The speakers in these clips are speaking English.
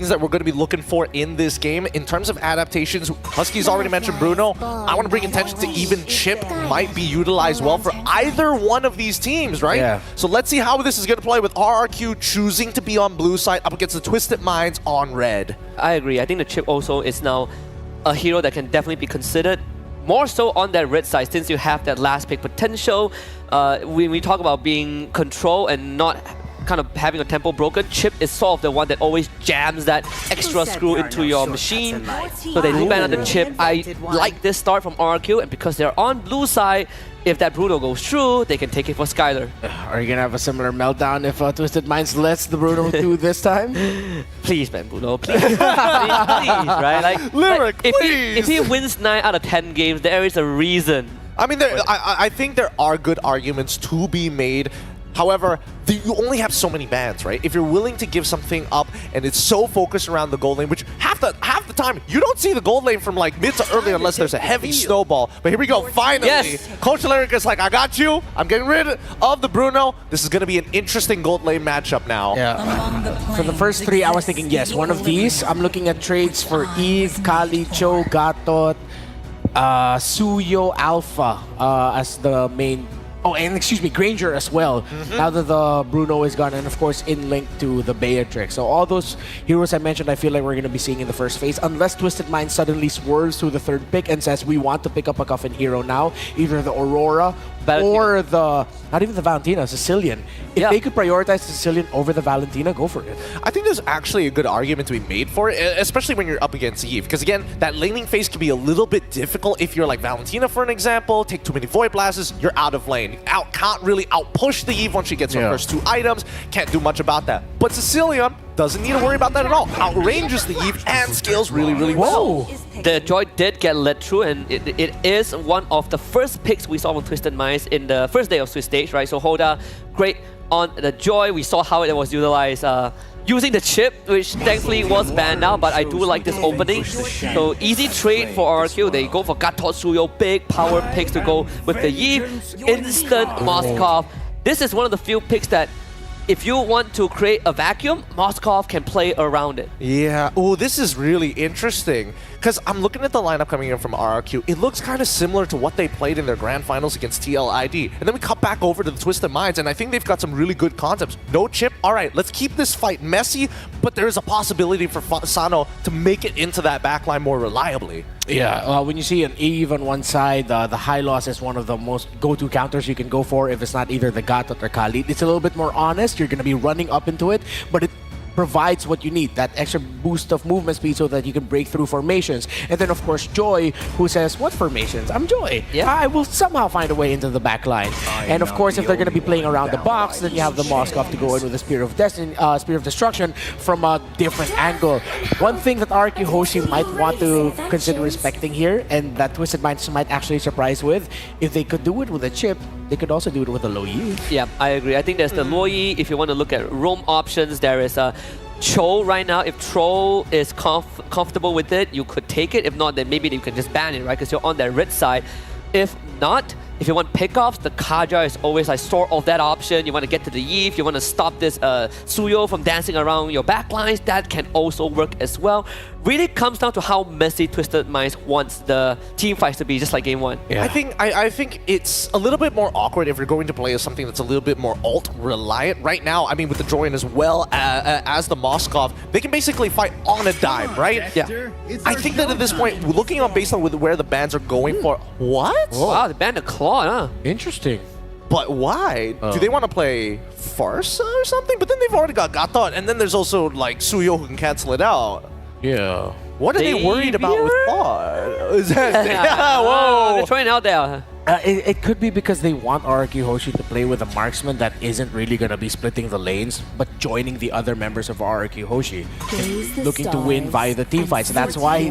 that we're going to be looking for in this game. In terms of adaptations, Husky's already mentioned Bruno. I want to bring attention to even Chip might be utilized well for either one of these teams, right? Yeah. So let's see how this is going to play with RRQ choosing to be on blue side up against the Twisted Minds on red. I agree. I think the Chip also is now a hero that can definitely be considered. More so on that red side, since you have that last pick potential. When we talk about being control and not kind of having a tempo broken, Chip is sort of the one that always jams that extra screw into your machine. So they do ban on the Chip. I like this start from RRQ, and because they're on blue side, if that Bruno goes through, they can take it for Skylar. Are you going to have a similar meltdown if Twisted Minds lets the Bruno do this time? Please, man, Bruno, please. please, right? Lyric, if he wins 9 out of 10 games, there is a reason. I mean, I think there are good arguments to be made. However, you only have so many bans, right? If you're willing to give something up and it's so focused around the gold lane, which half the time you don't see the gold lane from like mid to early unless there's a heavy snowball. But here we go, finally. Yes. Coach Lyric is like, I got you. I'm getting rid of the Bruno. This is going to be an interesting gold lane matchup now. Yeah. For the first 3, I was thinking, yes, one of these. I'm looking at trades for Eve, Kali, Cho, Gatot, Suyo, Alpha as the main. Oh, and excuse me, Granger as well. Now that the Bruno is gone, and of course in link to the Beatrix. So all those heroes I mentioned, I feel like we're going to be seeing in the first phase, unless Twisted Mind suddenly swerves to the 3rd pick and says we want to pick up a Coffin hero now, either the Aurora or the, not even the Valentina, Sicilian. If they could prioritize the Sicilian over the Valentina, go for it. I think there's actually a good argument to be made for it, especially when you're up against Eve. Because again, that laning phase can be a little bit difficult if you're like Valentina, for an example. Take too many Void Blasts, you're out of lane. Can't really outpush the Eve once she gets her first 2 items. Can't do much about that. But Sicilian doesn't need to worry about that at all. Outranges the Eve and scales really, really well. The Joy did get led through, and it is one of the first picks we saw from Twisted Minds in the first day of Swiss stage, right? So Hoda, great on the Joy. We saw how it was utilized using the Chip, which thankfully was banned now, but I do like this opening. So easy trade for RRQ. They go for Gatot, Suyo, big power picks to go with the Eve. Instant Moskov. This is one of the few picks that if you want to create a vacuum, Moskov can play around it. Yeah. Oh, this is really interesting. Because I'm looking at the lineup coming in from RRQ. It looks kind of similar to what they played in their grand finals against TLID. And then we cut back over to the Twisted Minds, and I think they've got some really good concepts. No Chip. All right, let's keep this fight messy, but there is a possibility for Sano to make it into that backline more reliably. Yeah, when you see an Eve on one side, the high loss is one of the most go-to counters you can go for if it's not either the Gatot or Kali. It's a little bit more honest. You're going to be running up into it, but it provides what you need, that extra boost of movement speed so that you can break through formations. And then, of course, Joy, who says, what formations? I'm Joy. Yeah. I will somehow find a way into the back line. And, of course, if they're going to be playing around the box, then you have the Moskov to go in with the Spear of Destiny, Spear of Destruction from a different angle. One thing that RRQ Hoshi might want to consider respecting here, and that Twisted Minds might actually surprise with, if they could do it with a Chip, they could also do it with a Lo Yi. Yeah, I agree. I think there's the Lo Yi. If you want to look at roam options, there is a Cho right now. If Troll is comfortable with it, you could take it. If not, then maybe you can just ban it, right? Because you're on that red side. If not, if you want pickoffs, the Kaja is always like sort of that option. You want to get to the Eve, you want to stop this Suyo from dancing around your backlines, that can also work as well. Really comes down to how messy Twisted Minds wants the team fights to be, just like game 1. Yeah. I think it's a little bit more awkward if you're going to play as something that's a little bit more ult-reliant. Right now, I mean, with the Joyan as well as the Moskov, they can basically fight on a dime, right? Yeah. I think that at this point, looking on based on where the bans are going for... What? Wow, they banned the Claw, huh? Interesting. But why? Do they want to play Farsa or something? But then they've already got Gatot, and then there's also like Suyo who can cancel it out. Yeah. What are they worried about with Claw? Is that... whoa! They're trying out there. It could be because they want RRQ Hoshi to play with a marksman that isn't really going to be splitting the lanes, but joining the other members of RRQ Hoshi. Looking to win via the team fights. That's why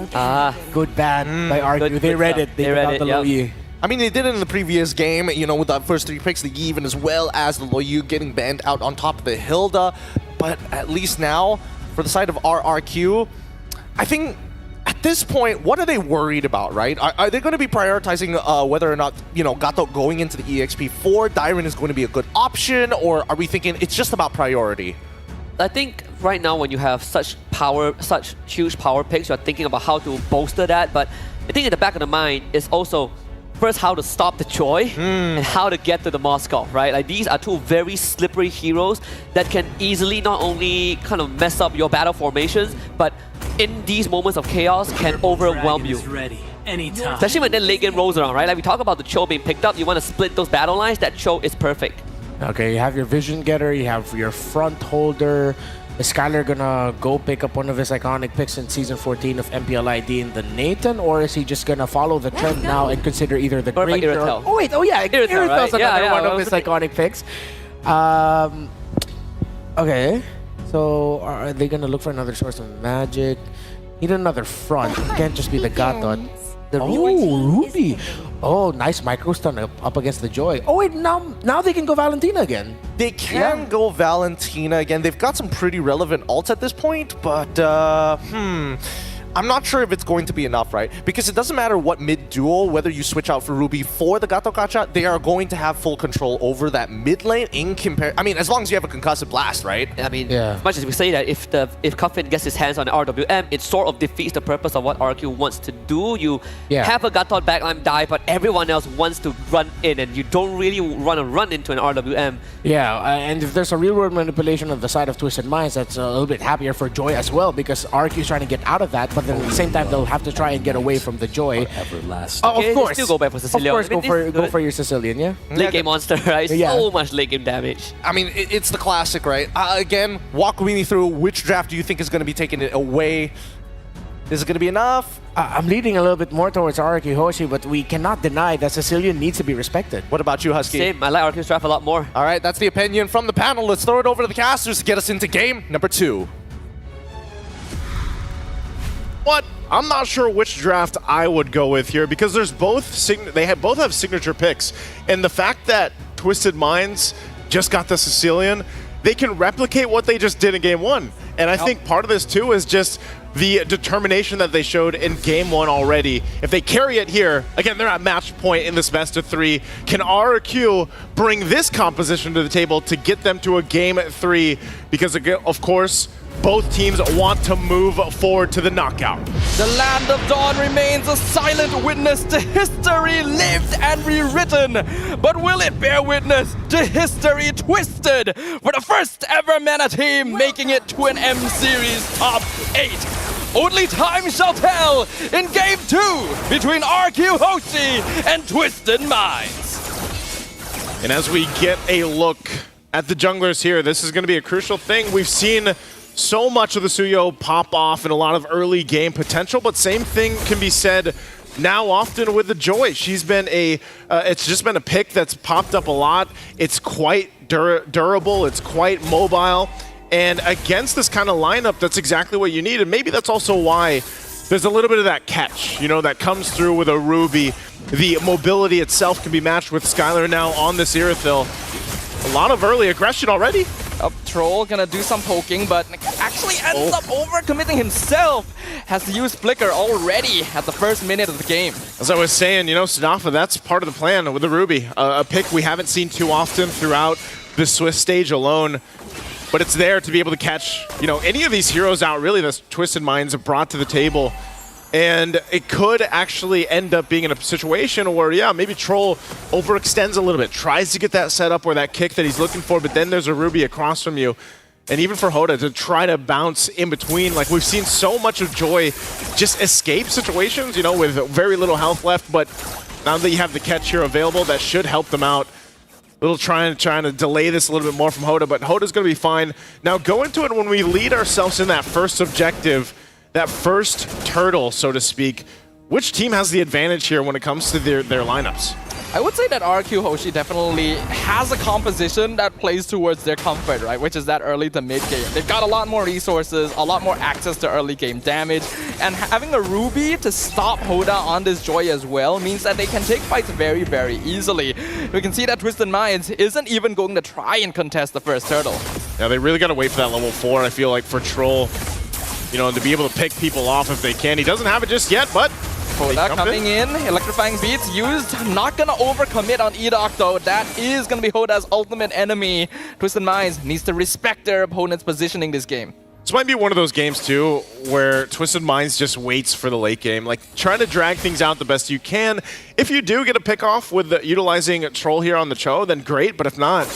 good ban by RRQ. They read it. They read it, the Lo Yi. I mean, they did it in the previous game, you know, with the first 3 picks, the Even as well as the Lo Yu getting banned out on top of the Hilda. But at least now, for the side of RRQ, I think at this point, what are they worried about, right? Are they going to be prioritizing whether or not, you know, Gato going into the EXP4, Dyron is going to be a good option, or are we thinking it's just about priority? I think right now when you have such huge power picks, you're thinking about how to bolster that. But I think in the back of the mind is also first how to stop the Joy and how to get to the Moskov, right? Like these are two very slippery heroes that can easily not only kind of mess up your battle formations, but in these moments of chaos can overwhelm you. Anytime. Especially when the late game rolls around, right? Like we talk about the Cho being picked up, you want to split those battle lines, that Cho is perfect. Okay, you have your Vision Getter, you have your Front Holder. Is Skylar gonna go pick up one of his iconic picks in Season 14 of MPLID in the Nathan, or is he just gonna follow the trend now and consider either the Great or... Oh wait, oh yeah, Irithel, another one of his iconic picks. Okay, so are they gonna look for another source of magic? Need another front, it can't just be the Gatot. Ruby! Oh, nice micro stun up against the Joy. Oh wait, now they can go Valentina again. They can go Valentina again. They've got some pretty relevant ults at this point, but I'm not sure if it's going to be enough, right? Because it doesn't matter what mid-duel, whether you switch out for Ruby for the Gato Gacha, they are going to have full control over that mid lane in I mean, as long as you have a concussive blast, right? I mean, as much as we say that if Coffin gets his hands on the RWM, it sort of defeats the purpose of what RRQ wants to do. You have a Gatot backline die, but everyone else wants to run in, and you don't really want to run into an RWM. Yeah, and if there's a real-world manipulation on the side of Twisted Minds, that's a little bit happier for Joy as well, because RRQ is trying to get out of that, but then at the same time, they'll have to try and get away from the Joy. Okay, of course. Still go back for Sicilian. Of course, go for your Sicilian, yeah? Late game monster, right? Yeah. So much late game damage. I mean, it's the classic, right? Again, walk me through which draft do you think is going to be taking it away? Is it going to be enough? I'm leaning a little bit more towards RRQ Hoshi, but we cannot deny that Sicilian needs to be respected. What about you, Husky? Same, I like RRQ's draft a lot more. All right, that's the opinion from the panel. Let's throw it over to the casters to get us into game number 2. What? I'm not sure which draft I would go with here because there's both both have signature picks, and the fact that Twisted Minds just got the Sicilian, they can replicate what they just did in Game 1. And I think part of this too is just the determination that they showed in Game 1 already. If they carry it here, again, they're at match point in this best of 3. Can RRQ bring this composition to the table to get them to a Game 3? Because of course, both teams want to move forward to the knockout. The Land of Dawn remains a silent witness to history lived and rewritten. But will it bear witness to history twisted for the first ever MENA team making it to an M-Series top 8? Only time shall tell in Game 2 between RRQ Hoshi and Twisted Minds. And as we get a look at the junglers here, this is going to be a crucial thing. We've seen so much of the Suyo pop off and a lot of early game potential, but same thing can be said now often with the Joy. She's been it's just been a pick that's popped up a lot. It's quite durable, it's quite mobile, and against this kind of lineup, that's exactly what you need, and maybe that's also why there's a little bit of that catch, you know, that comes through with a Ruby. The mobility itself can be matched with Skylar now on this Irithel. A lot of early aggression already. Troll gonna do some poking, but actually ends up overcommitting himself. Has to use Flicker already at the first minute of the game. As I was saying, you know, Sanafa, that's part of the plan with the Ruby. A pick we haven't seen too often throughout the Swiss stage alone. But it's there to be able to catch, you know, any of these heroes out, really, that Twisted Minds have brought to the table. And it could actually end up being in a situation where, yeah, maybe Troll overextends a little bit, tries to get that set up or that kick that he's looking for, but then there's a Ruby across from you. And even for Hoda to try to bounce in between, like we've seen so much of Joy just escape situations, you know, with very little health left, but now that you have the catch here available, that should help them out. Trying to delay this a little bit more from Hoda, but Hoda's going to be fine. Now go into it when we lead ourselves in that first objective, that first turtle, so to speak. Which team has the advantage here when it comes to their lineups? I would say that RRQ Hoshi definitely has a composition that plays towards their comfort, right? Which is that early to mid game. They've got a lot more resources, a lot more access to early game damage, and having a Ruby to stop Hoda on this Joy as well means that they can take fights very, very easily. We can see that Twisted Minds isn't even going to try and contest the first turtle. Yeah, they really got to wait for that level 4, I feel like, for Troll, you know, to be able to pick people off if they can. He doesn't have it just yet, but Hoda coming in, electrifying beats used. Not gonna overcommit on Edok though. That is gonna be Hoda's ultimate enemy. Twisted Minds needs to respect their opponent's positioning this game. This might be one of those games too where Twisted Minds just waits for the late game, like trying to drag things out the best you can. If you do get a pick off with utilizing Troll here on the Cho, then great, but if not,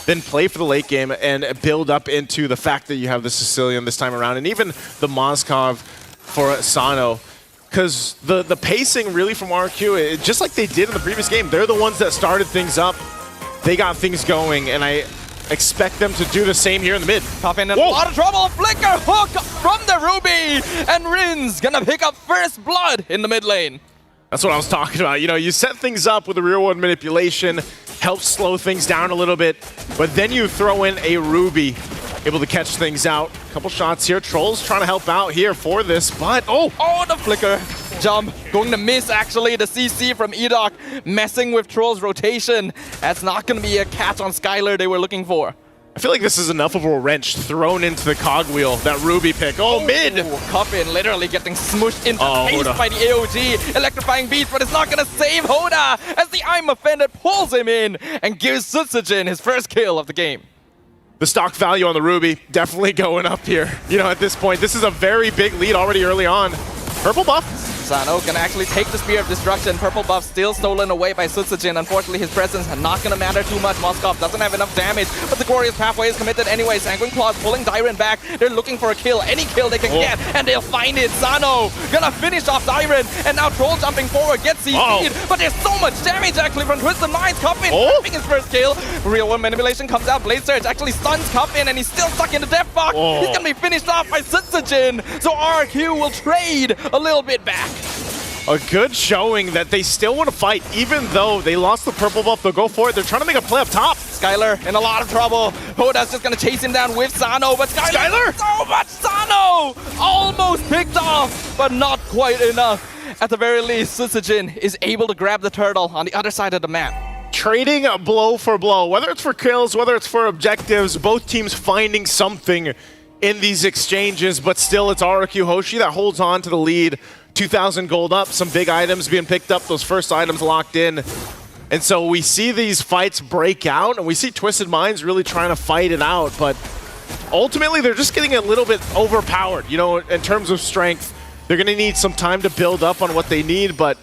then play for the late game and build up into the fact that you have the Sicilian this time around, and even the Moskov for Sano. Because the pacing really from RRQ, just like they did in the previous game, they're the ones that started things up. They got things going, and I expect them to do the same here in the mid. Coffin in a lot of trouble. Flicker hook from the Ruby, and Rin's gonna pick up first blood in the mid lane. That's what I was talking about. You know, you set things up with the real world manipulation, helps slow things down a little bit, but then you throw in a Ruby, able to catch things out. Couple shots here. Troll's trying to help out here for this, but oh, the flicker jump going to miss actually. The CC from Edok messing with Troll's rotation. That's not going to be a catch on Skylar they were looking for. I feel like this is enough of a wrench thrown into the cogwheel. That Ruby pick. Oh, mid! Coffin literally getting smushed into face by the AOG. Electrifying beats, but it's not going to save Hoda as the I'm Offended pulls him in and gives Sutsujin his first kill of the game. The stock value on the Ruby definitely going up here. You know, at this point, this is a very big lead already early on. Purple buff. Sano can actually take the Spear of Destruction. Purple buff still stolen away by Sutsujin. Unfortunately, his presence not going to matter too much. Moskov doesn't have enough damage, but the Glorious Pathway is committed anyway. Sanguine Claws pulling Dyren back. They're looking for a kill. Any kill they can get, and they'll find it. Sano gonna finish off Dyren, and now Troll jumping forward gets CC'd, but there's so much damage actually from Twisted Minds. Coffin having his first kill. Real World Manipulation comes out. Blade Surge actually stuns Coffin, and he's still stuck in the Death Box. He's gonna be finished off by Sutsujin, so RRQ will trade a little bit back. A good showing that they still want to fight, even though they lost the purple buff. They'll go for it. They're trying to make a play up top. Skylar in a lot of trouble. Hoda's just gonna chase him down with Sano, but Skylar! So much Sano! Almost picked off, but not quite enough. At the very least, Sutsujin is able to grab the turtle on the other side of the map. Trading blow for blow, whether it's for kills, whether it's for objectives, both teams finding something in these exchanges, but still it's RRQ Hoshi that holds on to the lead. 2,000 gold up, some big items being picked up, those first items locked in. And so we see these fights break out, and we see Twisted Minds really trying to fight it out, but ultimately they're just getting a little bit overpowered. You know, in terms of strength, they're going to need some time to build up on what they need, but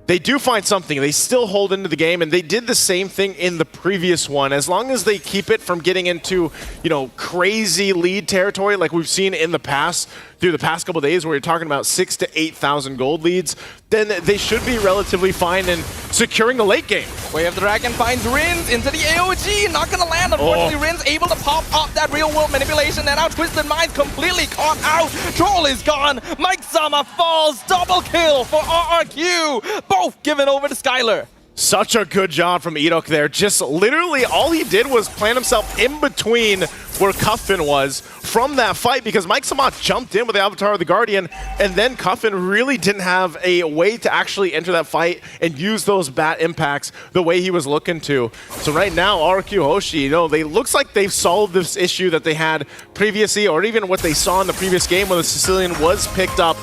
they do find something. They still hold into the game, and they did the same thing in the previous one. As long as they keep it from getting into, you know, crazy lead territory like we've seen in the past, through the past couple of days where you're talking about 6,000 to 8,000 gold leads, then they should be relatively fine in securing the late game. Way of the Dragon finds Rins into the AOG. Not gonna land. Unfortunately, Rins able to pop up that real world manipulation, and now Twisted Minds completely caught out. Troll is gone. Mike Sama falls. Double kill for RRQ. Both given over to Skylar. Such a good job from Edok there. Just literally all he did was plant himself in between where Cuffin was from that fight, because Mike Samat jumped in with the Avatar of the Guardian, and then Cuffin really didn't have a way to actually enter that fight and use those bat impacts the way he was looking to. So right now, RRQ Hoshi, you know, they looks like they've solved this issue that they had previously, or even what they saw in the previous game when the Sicilian was picked up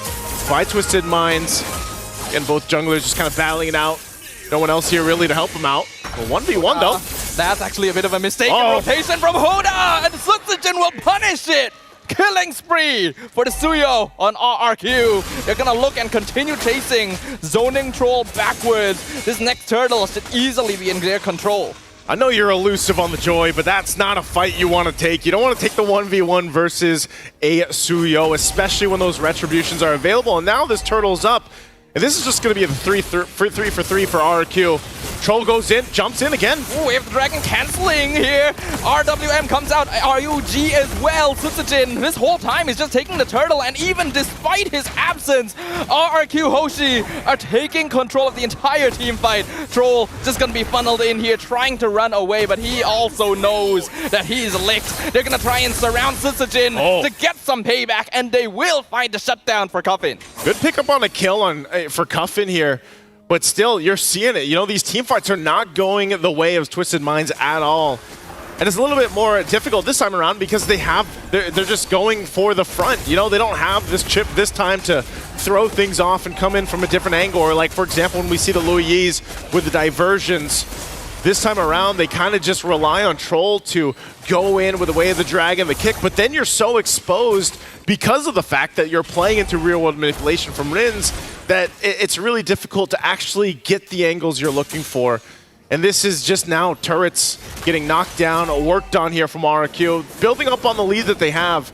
by Twisted Minds. And both junglers just kind of battling it out. No one else here really to help him out. Well, 1v1 though. That's actually a bit of a mistake. Rotation from Hoda, and Sutsujin will punish it. Killing spree for the Suyo on RRQ. They're gonna look and continue chasing, zoning Troll backwards. This next turtle should easily be in their control. I know you're elusive on the Joy, but that's not a fight you want to take. You don't want to take the 1v1 versus a Suyo, especially when those retributions are available. And now this turtle's up. And this is just going to be a 3 for 3 for RRQ. Troll goes in, jumps in again. Ooh, we have the Dragon canceling here. RWM comes out, RUG as well. Sutsujin, this whole time, is just taking the turtle, and even despite his absence, RRQ Hoshi are taking control of the entire team fight. Troll just going to be funneled in here, trying to run away, but he also knows that he's licked. They're going to try and surround Sutsujin to get some payback, and they will find the shutdown for Cuffin. Good pickup on a kill on for Cuffin here. But still, you're seeing it. You know, these team fights are not going the way of Twisted Minds at all. And it's a little bit more difficult this time around because they're just going for the front. You know, they don't have this chip this time to throw things off and come in from a different angle. Or like, for example, when we see the Luis with the diversions, this time around, they kind of just rely on Troll to go in with the way of the dragon, the kick, but then you're so exposed because of the fact that you're playing into real-world manipulation from Rins that it's really difficult to actually get the angles you're looking for. And this is just now turrets getting knocked down, worked on here from RRQ, building up on the lead that they have.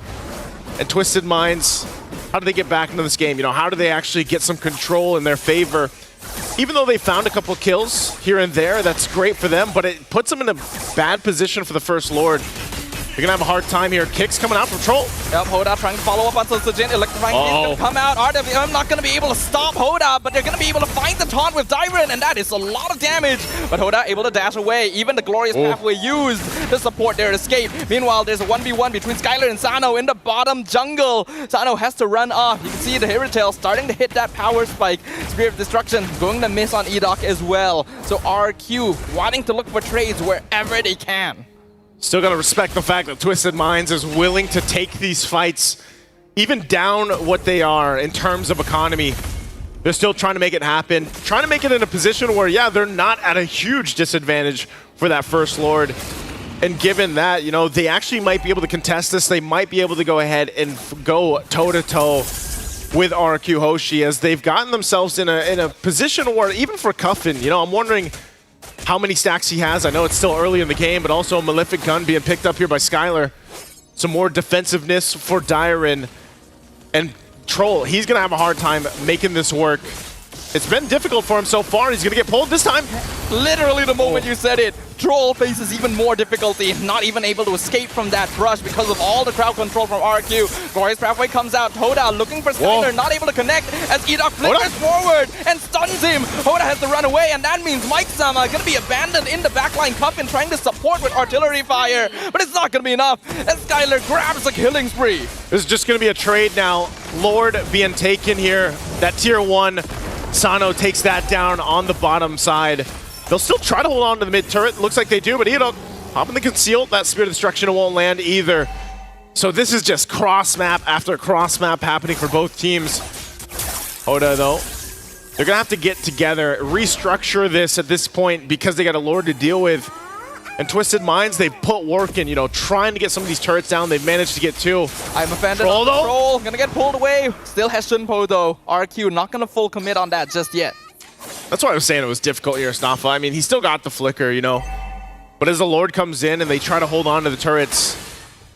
And Twisted Minds, how do they get back into this game? You know, how do they actually get some control in their favor? Even though they found a couple of kills here and there, that's great for them, but it puts them in a bad position for the First Lord. They're gonna have a hard time here. Kicks coming out from Troll. Yep, Hoda trying to follow up on Sojin. Electrifying is gonna come out. RWM not gonna be able to stop Hoda, but they're gonna be able to find the taunt with Dyron, and that is a lot of damage. But Hoda able to dash away. Even the glorious pathway used to support their escape. Meanwhile, there's a 1v1 between Skylar and Sano in the bottom jungle. Sano has to run off. You can see the Hero Tail starting to hit that power spike. Spirit of Destruction going to miss on Edok as well. So RQ wanting to look for trades wherever they can. Still gotta respect the fact that Twisted Minds is willing to take these fights even down what they are in terms of economy. They're still trying to make it happen, trying to make it in a position where, yeah, they're not at a huge disadvantage for that First Lord. And given that, you know, they actually might be able to contest this. They might be able to go ahead and go toe-to-toe with RRQ Hoshi, as they've gotten themselves in a position where, even for Cuffin, you know, I'm wondering how many stacks he has. I know it's still early in the game, but also a Malefic Gun being picked up here by Skylar. Some more defensiveness for Dyron. And Troll, he's going to have a hard time making this work. It's been difficult for him so far. He's going to get pulled this time. Literally the moment you said it. Troll faces even more difficulty, not even able to escape from that rush because of all the crowd control from RQ. Glorious Pathway comes out. Hoda looking for Skylar, not able to connect as Edok flickers forward and stuns him. Hoda has to run away, and that means Mike Sama going to be abandoned in the backline. Cuffin trying to support with artillery fire, but it's not going to be enough as Skylar grabs a killing spree. This is just going to be a trade now. Lord being taken here. That tier 1, Sano takes that down on the bottom side. They'll still try to hold on to the mid turret. Looks like they do, but Edok popping the conceal. That Spirit of Destruction won't land either. So this is just cross map after cross map happening for both teams. Hoda, though, they're going to have to get together, restructure this at this point because they got a Lord to deal with. And Twisted Minds, they've put work in, you know, trying to get some of these turrets down. They've managed to get 2. I'm offended on Troll. Gonna get pulled away. Still has Shunpo, though. RQ not gonna full commit on that just yet. That's why I was saying it was difficult here, Snafa. I mean, he still got the flicker, you know. But as the Lord comes in and they try to hold on to the turrets,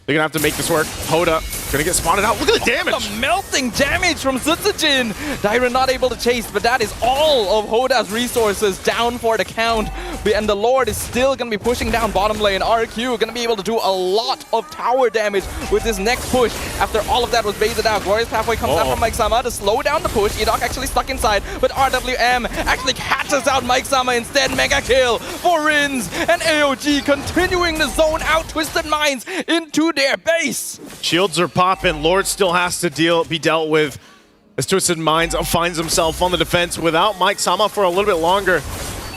they're going to have to make this work. Hoda going to get spotted out. Look at the damage. The melting damage from Sutsujin. Dyron not able to chase, but that is all of Hoda's resources down for the count. And the Lord is still going to be pushing down bottom lane. RQ going to be able to do a lot of tower damage with this next push after all of that was baited out. Glorious Pathway comes out from Mike Sama to slow down the push. Edok actually stuck inside, but RWM actually catches out Mike Sama instead. Mega kill for Rins, and AOG continuing to zone out Twisted Minds into their base. Shields are popping. Lord still has to be dealt with as Twisted Minds finds himself on the defense without Mike Sama for a little bit longer.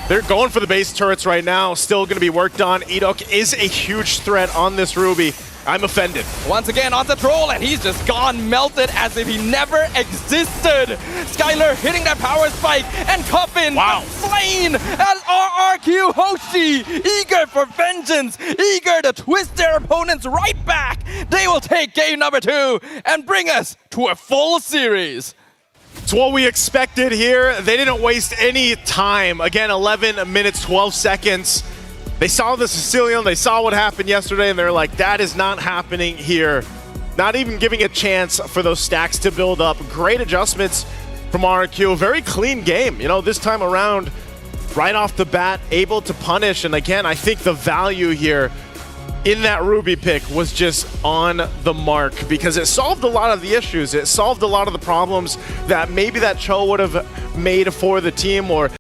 They're going for the base turrets right now. Still going to be worked on. Edok is a huge threat on this Ruby. I'm offended. Once again on the Troll, and he's just gone melted as if he never existed. Skylar hitting that power spike, and Cuffin slain as RRQ Hoshi, eager for vengeance, eager to twist their opponents right back. They will take game number 2 and bring us to a full series. It's what we expected here. They didn't waste any time. Again, 11 minutes, 12 seconds. They saw the Sicilian, they saw what happened yesterday, and they're like, that is not happening here. Not even giving a chance for those stacks to build up. Great adjustments from RRQ. Very clean game. You know, this time around, right off the bat, able to punish. And again, I think the value here in that Ruby pick was just on the mark because it solved a lot of the issues. It solved a lot of the problems that maybe that Cho would have made for the team, or